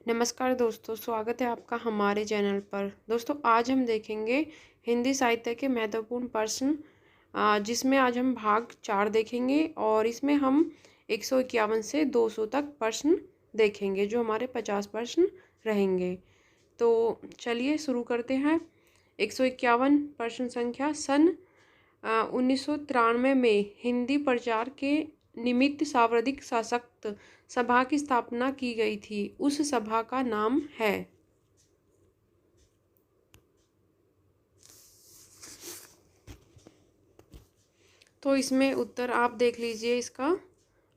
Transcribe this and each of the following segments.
नमस्कार दोस्तों, स्वागत है आपका हमारे चैनल पर। दोस्तों, आज हम देखेंगे हिंदी साहित्य के महत्वपूर्ण प्रश्न, जिसमें आज हम भाग 4 देखेंगे और इसमें हम 151 से 200 तक प्रश्न देखेंगे, जो हमारे 50 प्रश्न रहेंगे। तो चलिए शुरू करते हैं। 151 प्रश्न संख्या। सन 1993 में हिंदी प्रचार के निमित्त सर्वाधिक सशक्त सभा की स्थापना की गई थी। उस सभा का नाम है। तो इसमें उत्तर आप देख लीजिए इसका,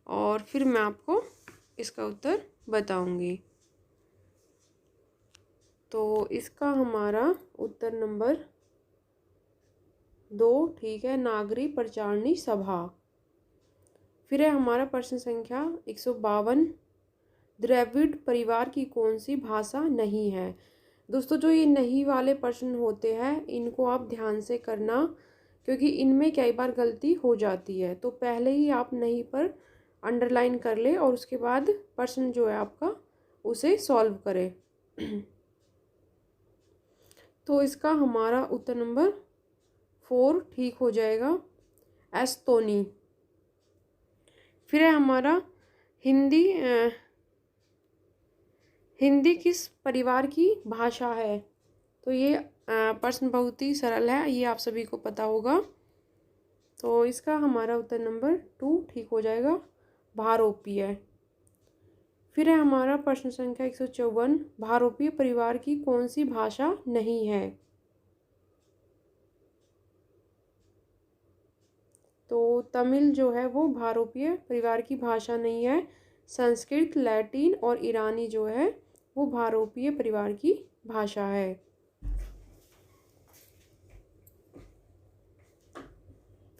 और फिर मैं आपको इसका उत्तर बताऊंगी। तो इसका हमारा उत्तर नंबर 2 ठीक है, नागरी प्रचारणी सभा। फिर है हमारा प्रश्न संख्या 152। द्रविड़ परिवार की कौन सी भाषा नहीं है। दोस्तों, जो ये नहीं वाले प्रश्न होते हैं इनको आप ध्यान से करना, क्योंकि इनमें कई बार गलती हो जाती है। तो पहले ही आप नहीं पर अंडरलाइन कर ले और उसके बाद प्रश्न जो है आपका उसे सॉल्व करें। तो इसका हमारा उत्तर नंबर 4 ठीक हो जाएगा, एस्तोनी। फिर है हमारा हिंदी किस परिवार की भाषा है। तो ये प्रश्न बहुत ही सरल है, ये आप सभी को पता होगा। तो इसका हमारा उत्तर नंबर 2 ठीक हो जाएगा, भारोपीय। फिर है हमारा प्रश्न संख्या 154। भारोपीय परिवार की कौन सी भाषा नहीं है। तो तमिल जो है वो भारोपीय परिवार की भाषा नहीं है। संस्कृत, लैटिन और ईरानी जो है वो भारोपीय परिवार की भाषा है।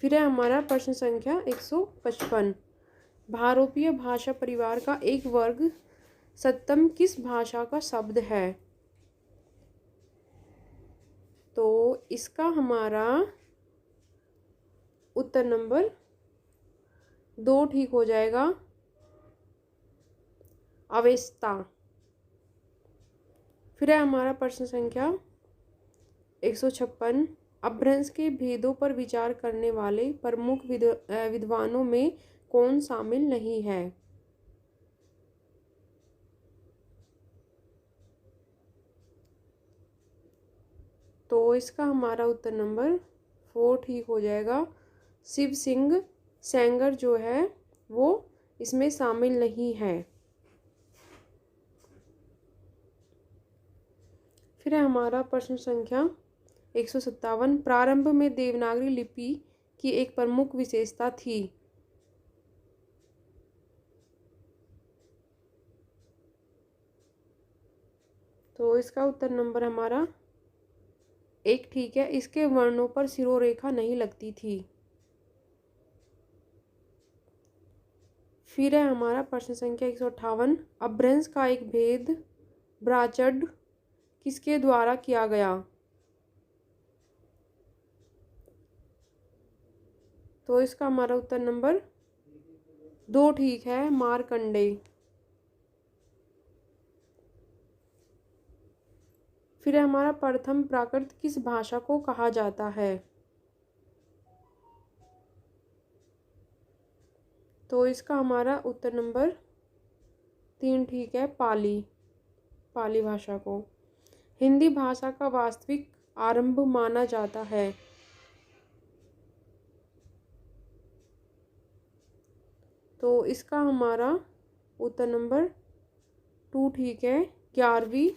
फिर है हमारा प्रश्न संख्या 155। भारोपीय भाषा परिवार का एक वर्ग सप्तम किस भाषा का शब्द है। तो इसका हमारा उत्तर नंबर 2 ठीक हो जाएगा, अवेस्ता। फिर है हमारा प्रश्न संख्या 156। अपभ्रंश के भेदों पर विचार करने वाले प्रमुख विद्वानों में कौन शामिल नहीं है। तो इसका हमारा उत्तर नंबर 4 ठीक हो जाएगा, शिव सिंह सेंगर जो है वो इसमें शामिल नहीं है। फिर है हमारा प्रश्न संख्या 157। प्रारंभ में देवनागरी लिपि की एक प्रमुख विशेषता थी। तो इसका उत्तर नंबर हमारा 1 ठीक है, इसके वर्णों पर शिरोरेखा नहीं लगती थी। फिर है हमारा प्रश्न संख्या 158। अपभ्रंश का एक भेद ब्राचड किसके द्वारा किया गया। तो इसका हमारा उत्तर नंबर 2 ठीक है, मार्कंडेय। फिर हमारा प्रथम प्राकृत किस भाषा को कहा जाता है। तो इसका हमारा उत्तर नंबर 3 ठीक है, पाली भाषा को हिंदी भाषा का वास्तविक आरंभ माना जाता है। तो इसका हमारा उत्तर नंबर 2 ठीक है, 11वीं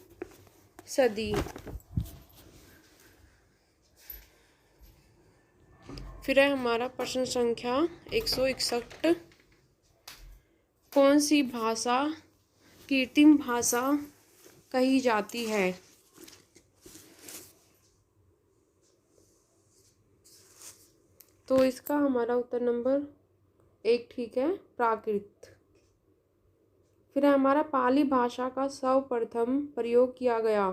सदी। फिर है हमारा प्रश्न संख्या 161। कौन सी भाषा कृत्रिम भाषा कही जाती है। तो इसका हमारा उत्तर नंबर 1 ठीक है, प्राकृत। फिर हमारा पाली भाषा का सर्वप्रथम प्रयोग किया गया।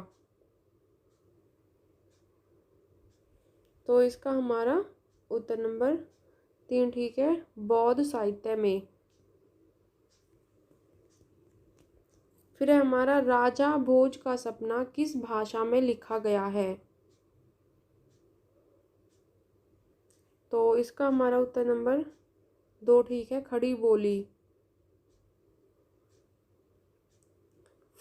तो इसका हमारा उत्तर नंबर 3 ठीक है, बौद्ध साहित्य में। फिर है हमारा राजा भोज का सपना किस भाषा में लिखा गया है। तो इसका हमारा उत्तर नंबर 2 ठीक है, खड़ी बोली।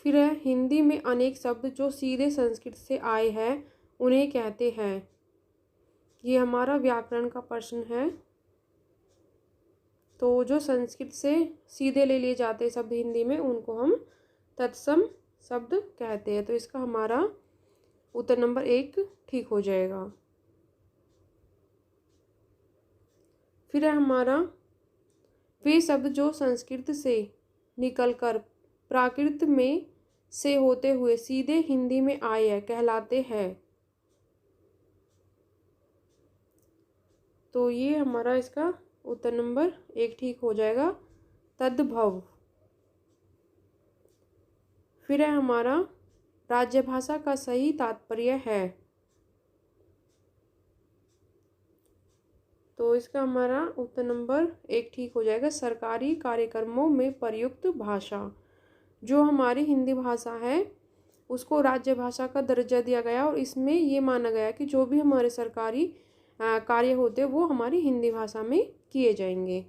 फिर है हिंदी में अनेक शब्द जो सीधे संस्कृत से आए हैं उन्हें कहते हैं। ये हमारा व्याकरण का प्रश्न है। तो जो संस्कृत से सीधे ले लिए जाते हैं शब्द हिंदी में उनको हम तत्सम शब्द कहते हैं। तो इसका हमारा उत्तर नंबर 1 ठीक हो जाएगा। फिर है हमारा वे शब्द जो संस्कृत से निकलकर प्राकृत में से होते हुए सीधे हिंदी में आए हैं कहलाते हैं। तो ये हमारा इसका उत्तर नंबर 1 ठीक हो जाएगा, तद्भव। फिर है हमारा राज्यभाषा का सही तात्पर्य है। तो इसका हमारा उत्तर नंबर 1 ठीक हो जाएगा, सरकारी कार्यक्रमों में प्रयुक्त भाषा। जो हमारी हिंदी भाषा है उसको राज्य भाषा का दर्जा दिया गया और इसमें ये माना गया कि जो भी हमारे सरकारी कार्य होते हैं वो हमारी हिंदी भाषा में किए जाएंगे।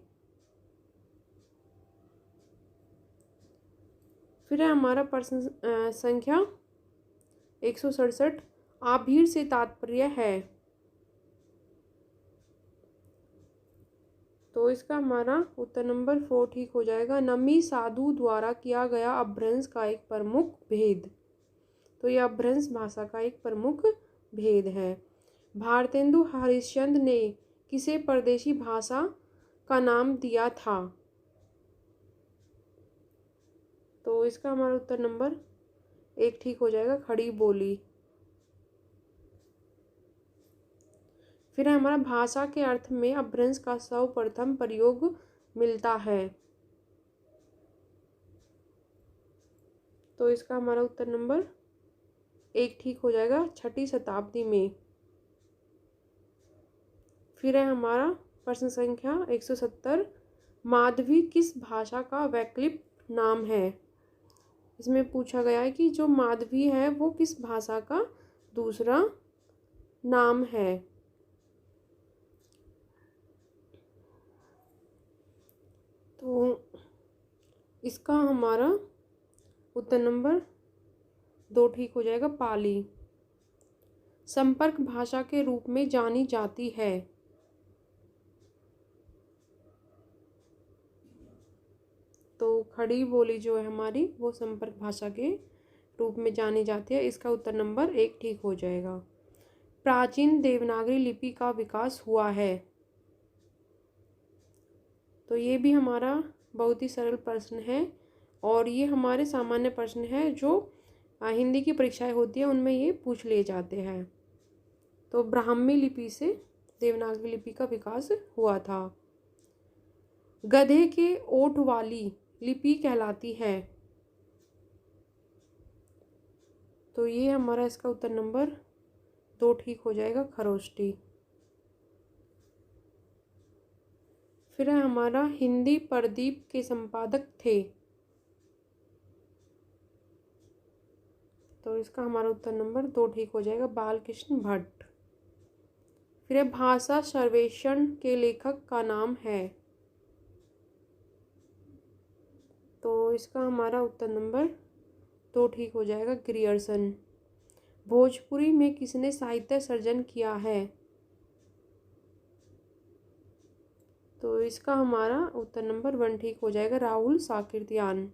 फिर है हमारा प्रश्न संख्या 167, आभीर से तात्पर्य है। तो इसका हमारा उत्तर नंबर 4 ठीक हो जाएगा, नमी साधु द्वारा किया गया अपभ्रंश का एक प्रमुख भेद। तो यह अपभ्रंश भाषा का एक प्रमुख भेद है। भारतेंदु हरिश्चंद्र ने किसे परदेशी भाषा का नाम दिया था। तो इसका हमारा उत्तर नंबर 1 ठीक हो जाएगा, खड़ी बोली। फिर हमारा भाषा के अर्थ में अपभ्रंश का सर्वप्रथम प्रयोग मिलता है। तो इसका हमारा उत्तर नंबर 1 ठीक हो जाएगा, 6वीं शताब्दी में। फिर है हमारा प्रश्न संख्या 170, माधवी किस भाषा का वैकल्पिक नाम है। इसमें पूछा गया है कि जो माधवी है वो किस भाषा का दूसरा नाम है। तो इसका हमारा उत्तर नंबर 2 ठीक हो जाएगा, पाली। संपर्क भाषा के रूप में जानी जाती है। तो खड़ी बोली जो है हमारी वो संपर्क भाषा के रूप में जानी जाती है। इसका उत्तर नंबर 1 ठीक हो जाएगा। प्राचीन देवनागरी लिपि का विकास हुआ है। तो ये भी हमारा बहुत ही सरल प्रश्न है और ये हमारे सामान्य प्रश्न है जो हिंदी की परीक्षाएं होती है उनमें ये पूछ लिए जाते हैं। तो ब्राह्मी लिपि से देवनागरी लिपि का विकास हुआ था। गधे के ओठ वाली लिपि कहलाती है। तो ये हमारा इसका उत्तर नंबर 2 ठीक हो जाएगा, खरोष्टी। फिर है हमारा हिंदी प्रदीप के संपादक थे। तो इसका हमारा उत्तर नंबर 2 ठीक हो जाएगा, बालकृष्ण भट्ट। फिर है भाषा सर्वेक्षण के लेखक का नाम है। तो इसका हमारा उत्तर नंबर 2 ठीक हो जाएगा, ग्रियर्सन। भोजपुरी में किसने साहित्य सर्जन किया है। तो इसका हमारा उत्तर नंबर 1 ठीक हो जाएगा, राहुल साकृत्यायन।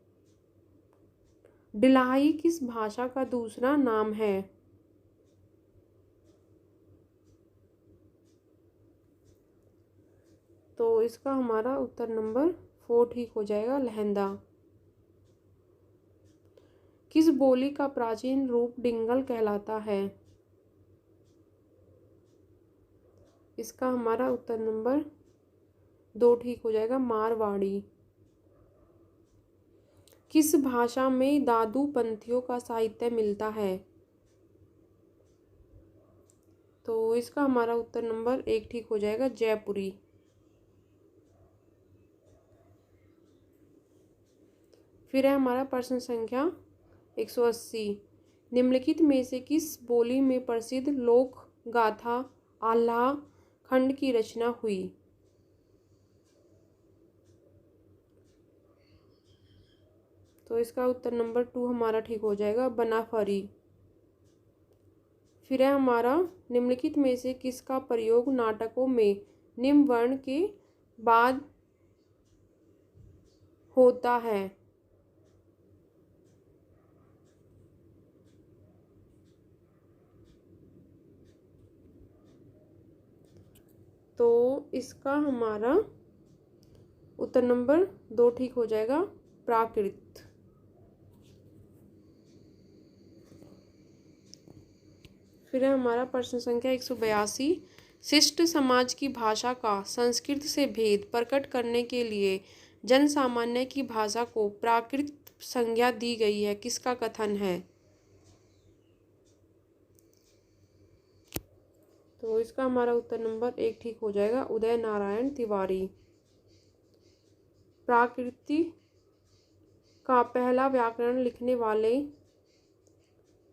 डिलाही किस भाषा का दूसरा नाम है। तो इसका हमारा उत्तर नंबर 4 ठीक हो जाएगा, लहंदा। किस बोली का प्राचीन रूप डिंगल कहलाता है। इसका हमारा उत्तर नंबर 2 ठीक हो जाएगा, मारवाड़ी। किस भाषा में दादू पंथियों का साहित्य मिलता है। तो इसका हमारा उत्तर नंबर 1 ठीक हो जाएगा, जयपुरी। फिर है हमारा प्रश्न संख्या 180। निम्नलिखित में से किस बोली में प्रसिद्ध लोक गाथा आल्हा खंड की रचना हुई? तो इसका उत्तर नंबर 2 हमारा ठीक हो जाएगा, बनाफरी। फिर है हमारा, निम्नलिखित में से किसका प्रयोग नाटकों में निम्न वर्ण के बाद होता है? तो इसका हमारा उत्तर नंबर 2 ठीक हो जाएगा, प्राकृत। फिर है हमारा प्रश्न संख्या 182। शिष्ट समाज की भाषा का संस्कृत से भेद प्रकट करने के लिए जन सामान्य की भाषा को प्राकृत संज्ञा दी गई है, किसका कथन है? तो इसका हमारा उत्तर नंबर 1 ठीक हो जाएगा, उदय नारायण तिवारी। प्राकृति का पहला व्याकरण लिखने वाले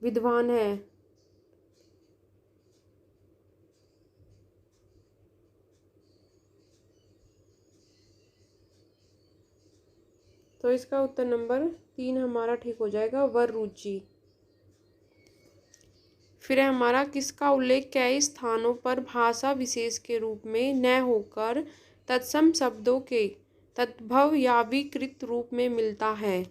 विद्वान है? तो इसका उत्तर नंबर 3 हमारा ठीक हो जाएगा, वररुचि। फिर है हमारा, किसका उल्लेख कई स्थानों पर भाषा विशेष के रूप में न होकर तत्सम शब्दों के तद्भव या विकृत रूप में मिलता है?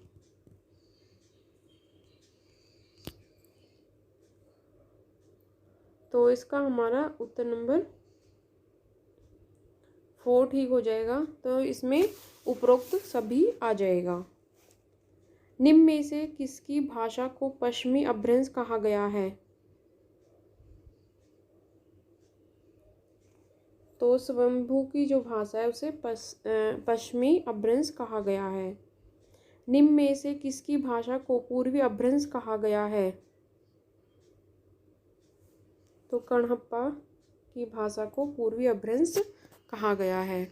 तो इसका हमारा उत्तर नंबर 4 ठीक हो जाएगा। तो इसमें उपरोक्त सभी आ जाएगा। निम्न में से किसकी भाषा को पश्चिमी अपभ्रंश कहा गया है? तो स्वयंभू की जो भाषा है उसे पश्चिमी अपभ्रंश कहा गया है। निम्न में से किसकी भाषा को पूर्वी अपभ्रंश कहा गया है? तो कणहप्पा की भाषा को पूर्वी अपभ्रंश कहा गया है।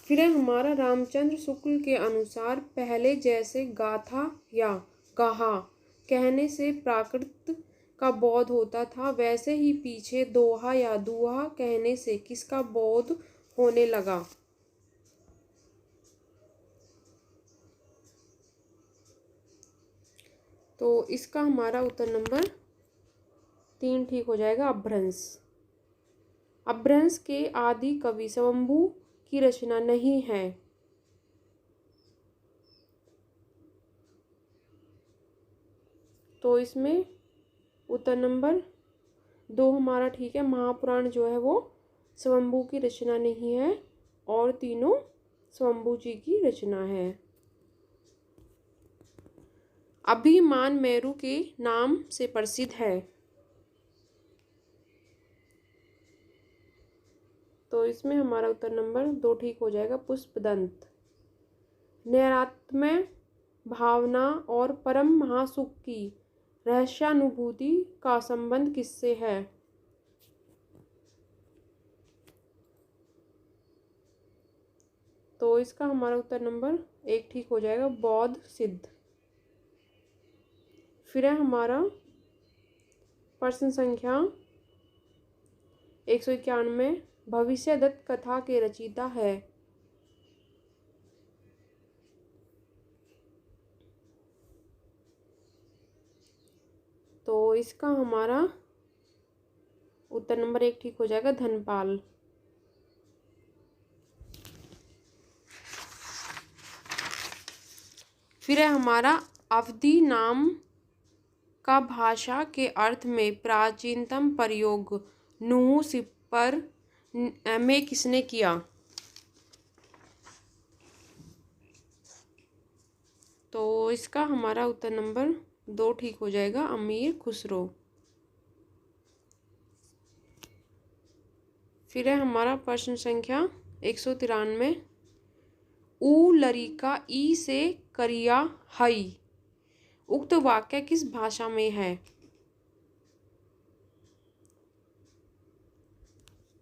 फिर हमारा, रामचंद्र शुक्ल के अनुसार पहले जैसे गाथा या गाहा कहने से प्राकृत का बोध होता था, वैसे ही पीछे दोहा या दुहा कहने से किसका बोध होने लगा? तो इसका हमारा उत्तर नंबर 3 ठीक हो जाएगा, अपभ्रंश। अपभ्रंश के आदि कवि स्वयंभू की रचना नहीं है। तो इसमें उत्तर नंबर 2 हमारा ठीक है, महापुराण जो है वो स्वयंभू की रचना नहीं है और तीनों स्वयंभू जी की रचना है। अभिमान मेरु के नाम से प्रसिद्ध है। तो इसमें हमारा उत्तर नंबर 2 ठीक हो जाएगा, पुष्पदंत। नैरात्म्य भावना और परम महासुख की रहस्यानुभूति का संबंध किससे है? तो इसका हमारा उत्तर नंबर 1 ठीक हो जाएगा, बौद्ध सिद्ध। फिर है हमारा प्रश्न संख्या 191। भविष्यदत्त कथा के रचयिता है? तो इसका हमारा उत्तर नंबर 1 ठीक हो जाएगा, धनपाल। फिर है हमारा, अवधि नाम का भाषा के अर्थ में प्राचीनतम प्रयोग नूह सिपर में किसने किया? तो इसका हमारा उत्तर नंबर 2 ठीक हो जाएगा, अमीर खुसरो। फिर है हमारा प्रश्न संख्या 193। ऊ लरिका ई से करिया हई उक्त वाक्य किस भाषा में है?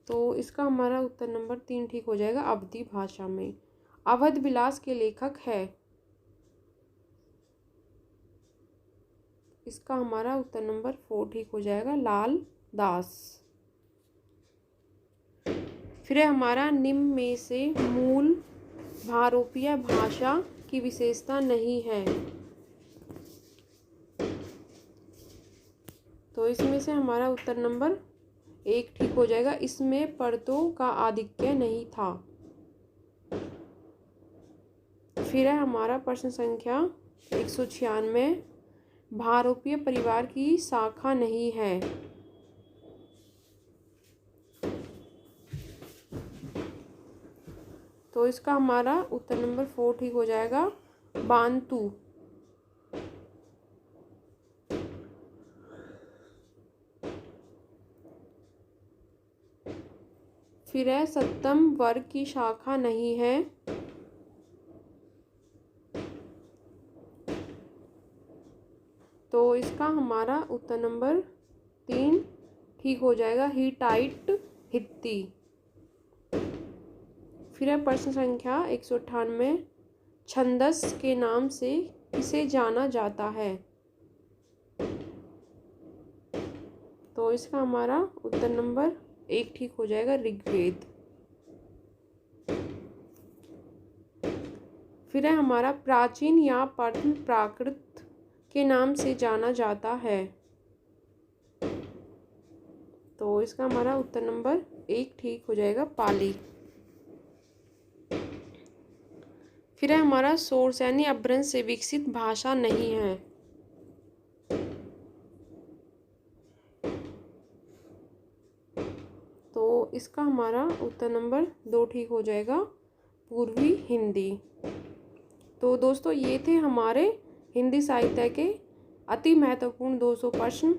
तो इसका हमारा उत्तर नंबर 3 ठीक हो जाएगा, अवधी भाषा में। अवध विलास के लेखक है? इसका हमारा उत्तर नंबर 4 ठीक हो जाएगा, लाल दास। फिर है हमारा, निम्न में से मूल भारोपीय भाषा की विशेषता नहीं है। तो इसमें से हमारा उत्तर नंबर 1 ठीक हो जाएगा, इसमें परतों का आधिक्य नहीं था। फिर है हमारा प्रश्न संख्या 196, भारोपीय परिवार की शाखा नहीं है। तो इसका हमारा उत्तर नंबर 4 ठीक हो जाएगा, बांतु। फिर है, सप्तम वर्ग की शाखा नहीं है। तो इसका हमारा उत्तर नंबर 3 ठीक हो जाएगा, हिटाइट, हित्ती। फिर है प्रश्न संख्या 198, छंदस के नाम से किसे जाना जाता है। तो इसका हमारा उत्तर नंबर 1 ठीक हो जाएगा, ऋग्वेद। फिर है हमारा, प्राचीन या प्रथम प्राकृत के नाम से जाना जाता है। तो इसका हमारा उत्तर नंबर 1 ठीक हो जाएगा, पाली। फिर है हमारा, शौरसेनी अपभ्रंश से विकसित भाषा नहीं है। तो इसका हमारा उत्तर नंबर 2 ठीक हो जाएगा, पूर्वी हिंदी। तो दोस्तों ये थे हमारे हिंदी साहित्य के अति महत्वपूर्ण 200 प्रश्न।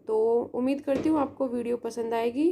तो उम्मीद करती हूँ आपको वीडियो पसंद आएगी।